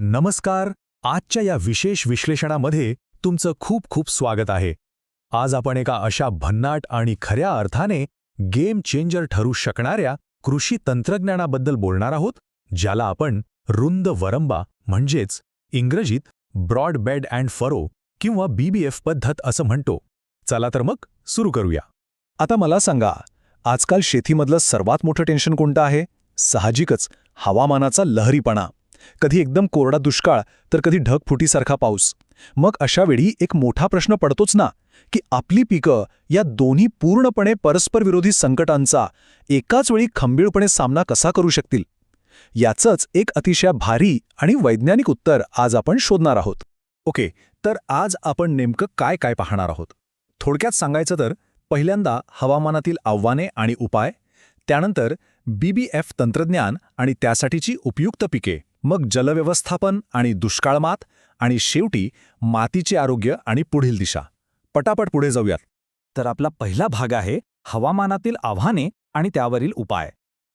नमस्कार. आजच्या या विशेष विश्लेषणामध्ये तुमचं खूप खूप स्वागत आहे. आज आपण एका अशा भन्नाट आणि खऱ्या अर्थाने गेम चेंजर ठरू शकणाऱ्या कृषी तंत्रज्ञानाबद्दल बोलणार आहोत, ज्याला आपण रुंद वरंबा म्हणजेच इंग्रजीत ब्रॉड बेड अँड फरो किंवा BBF पद्धत असं म्हणतो. चला तर मग सुरू करूया. आता मला सांगा, आजकाल शेतीमधलं सर्वात मोठं टेन्शन कोणतं आहे? साहजिकच हवामानाचा लहरीपणा. कधी एकदम कोरडा दुष्काळ तर कधी ढगफुटीसारखा पाऊस. मग अशा वेळी एक मोठा प्रश्न पडतोच ना, की आपली पिकं या दोन्ही पूर्णपणे परस्परविरोधी संकटांचा एकाच वेळी खंबीरपणे सामना कसा करू शकतील? याचंच एक अतिशय भारी आणि वैज्ञानिक उत्तर आज आपण शोधणार आहोत. ओके, तर आज आपण नेमकं काय काय पाहणार आहोत? थोडक्यात सांगायचं तर पहिल्यांदा हवामानातील आव्हाने आणि उपाय, त्यानंतर BBF तंत्रज्ञान आणि त्यासाठीची उपयुक्त पिके, मग जलव्यवस्थापन आणि दुष्काळमात, आणि शेवटी मातीचे आरोग्य आणि पुढील दिशा. पटापट पुढे जाऊयात. तर आपला पहिला भाग आहे हवामानातील आव्हाने आणि त्यावरील उपाय.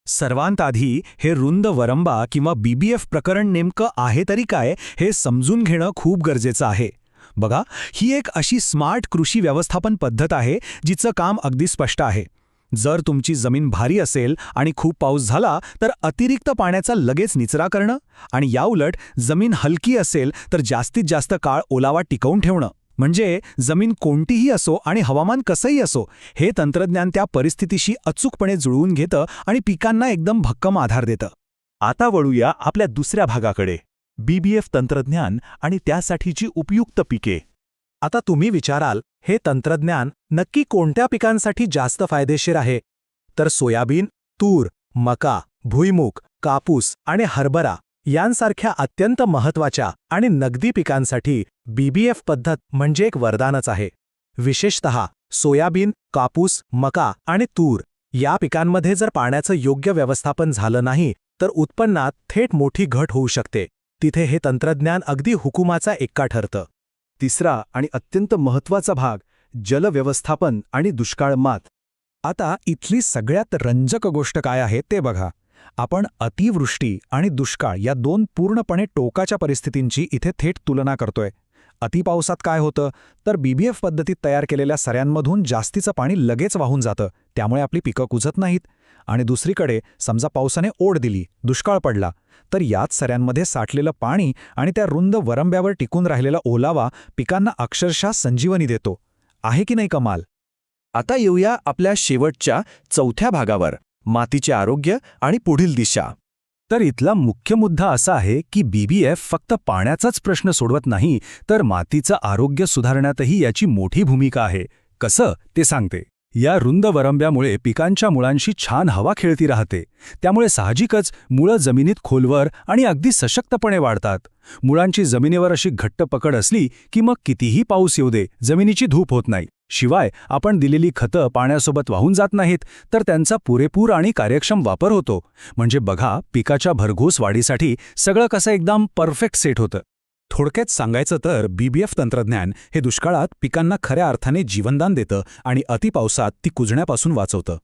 सर्वांत आधी हे रुंद वरंबा किंवा BBF प्रकरण नेमकं आहे तरी काय हे समजून घेणं खूप गरजेचं आहे. बघा, ही एक अशी स्मार्ट कृषी व्यवस्थापन पद्धत आहे जिचं काम अगदी स्पष्ट आहे. जर तुमची जमीन भारी असेल आणि खूप पाऊस झाला तर अतिरिक्त पाण्याचा लगेच निचरा करणं, आणि याउलट जमीन हलकी असेल तर जास्तीत जास्त काळ ओलावा टिकवून ठेवणं. म्हणजे जमीन कोणतीही असो आणि हवामान कसंही असो, हे तंत्रज्ञान त्या परिस्थितीशी अचूकपणे जुळवून घेतं आणि पिकांना एकदम भक्कम आधार देतं. आता वळूया आपल्या दुसऱ्या भागाकडे, BBF तंत्रज्ञान आणि त्यासाठीची उपयुक्त पिके. आता तुम्ही विचाराल, हे तंत्रज्ञान नक्की कोणत्या पिकांसाठी जास्त फायदेशीर आहे? तर सोयाबीन, तूर, मका, भुईमूग, कापूस आणि हरभरा यांसारख्या अत्यंत महत्त्वाच्या आणि नगदी पिकांसाठी BBF पद्धत म्हणजे एक वरदानच आहे. विशेषतः सोयाबीन, कापूस, मका आणि तूर या पिकांमध्ये जर पाण्याचं योग्य व्यवस्थापन झालं नाही तर उत्पन्नात थेट मोठी घट होऊ शकते. तिथे हे तंत्रज्ञान अगदी हुकुमाचा एक्का ठरतं. तिसरा आणि अत्यंत महत्त्वाचा भाग, जलव्यवस्थापन आणि दुष्काळमात. आता इथली सगळ्यात रंजक गोष्ट काय आहे ते बघा. आपण अतिवृष्टी आणि दुष्काळ या दोन पूर्णपणे टोकाच्या परिस्थितींची इथे थेट तुलना करतोय. अतिपावसात काय होतं तर BBF पद्धतीत तयार केलेल्या सऱ्यांमधून जास्तीचं पाणी लगेच वाहून जातं, त्यामुळे आपली पिकं कुजत नाहीत. आणि दुसरीकडे समजा पावसाने ओढ दिली, दुष्काळ पडला, तर याच सऱ्यांमध्ये साठलेलं पाणी आणि त्या रुंद वरंब्यावर टिकून राहिलेला ओलावा पिकांना अक्षरशः संजीवनी देतो. आहे की नाही कमाल? आता येऊया आपल्या शेवटच्या चौथ्या भागावर, मातीचे आरोग्य आणि पुढील दिशा. तर इथला मुख्य मुद्दा असा आहे की BBF फक्त पाण्याचाच प्रश्न सोडवत नाही, तर मातीचं आरोग्य सुधारण्यातही याची मोठी भूमिका आहे. कसं ते सांगते. या रुंद वरंब्यामुळे पिकांच्या मुळांशी छान हवा खेळती राहते. त्यामुळे साहजिकच मुळं जमिनीत खोलवर आणि अगदी सशक्तपणे वाढतात. मुळांची जमिनीवर अशी घट्ट पकड असली की मग कितीही पाऊस येऊ दे, जमिनीची धूप होत नाही. शिवाय आपण दिलेली खतं पाण्यासोबत वाहून जात नाहीत, तर त्यांचा पुरेपूर आणि कार्यक्षम वापर होतो. म्हणजे बघा, पिकाच्या भरघोस वाढीसाठी सगळं कसं एकदम परफेक्ट सेट होतं. थोडक्यात सांगायचं तर BBF तंत्रज्ञान हे दुष्काळात पिकांना खऱ्या अर्थाने जीवनदान देतं आणि अतिपावसात ती कुजण्यापासून वाचवतं.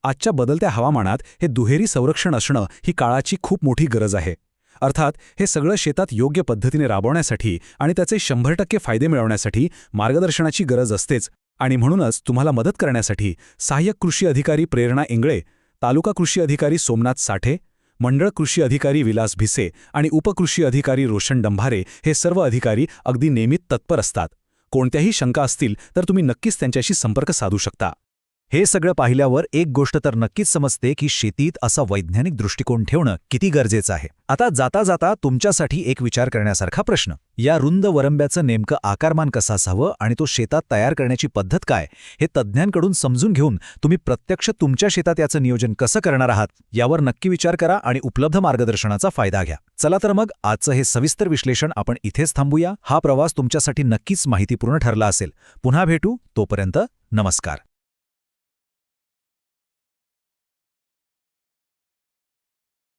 आजच्या बदलत्या हवामानात हे दुहेरी संरक्षण असणं ही काळाची खूप मोठी गरज आहे. अर्थात हे सगळं शेतात योग्य पद्धतीने राबवण्यासाठी आणि त्याचे 100% फायदे मिळवण्यासाठी मार्गदर्शनाची गरज असतेच. आणि म्हणूनच तुम्हाला मदत करण्यासाठी सहाय्यक कृषी अधिकारी प्रेरणा इंगळे, तालुका कृषी अधिकारी सोमनाथ साठे, मंडळ कृषी अधिकारी विलास भिसे आणि उपकृषी अधिकारी रोशन डंभारे हे सर्व अधिकारी अगदी नेहमीच तत्पर असतात. कोणत्याही शंका असतील तर तुम्ही नक्कीच त्यांच्याशी संपर्क साधू शकता. हे सगळं पाहिल्यावर एक गोष्ट तर नक्कीच समजते की शेतीत असा वैज्ञानिक दृष्टिकोन ठेवणं किती गरजेचं आहे. आता जाता जाता तुमच्यासाठी एक विचार करण्यासारखा प्रश्न, या रुंद वरंब्याचं नेमकं आकारमान कसं असावं आणि तो शेतात तयार करण्याची पद्धत काय, हे तज्ज्ञांकडून समजून घेऊन तुम्ही प्रत्यक्ष तुमच्या शेतात याचं नियोजन कसं करणार आहात यावर नक्की विचार करा आणि उपलब्ध मार्गदर्शनाचा फायदा घ्या. चला तर मग आजचं हे सविस्तर विश्लेषण आपण इथेच थांबूया. हा प्रवास तुमच्यासाठी नक्कीच माहितीपूर्ण ठरला असेल. पुन्हा भेटू, तोपर्यंत नमस्कार.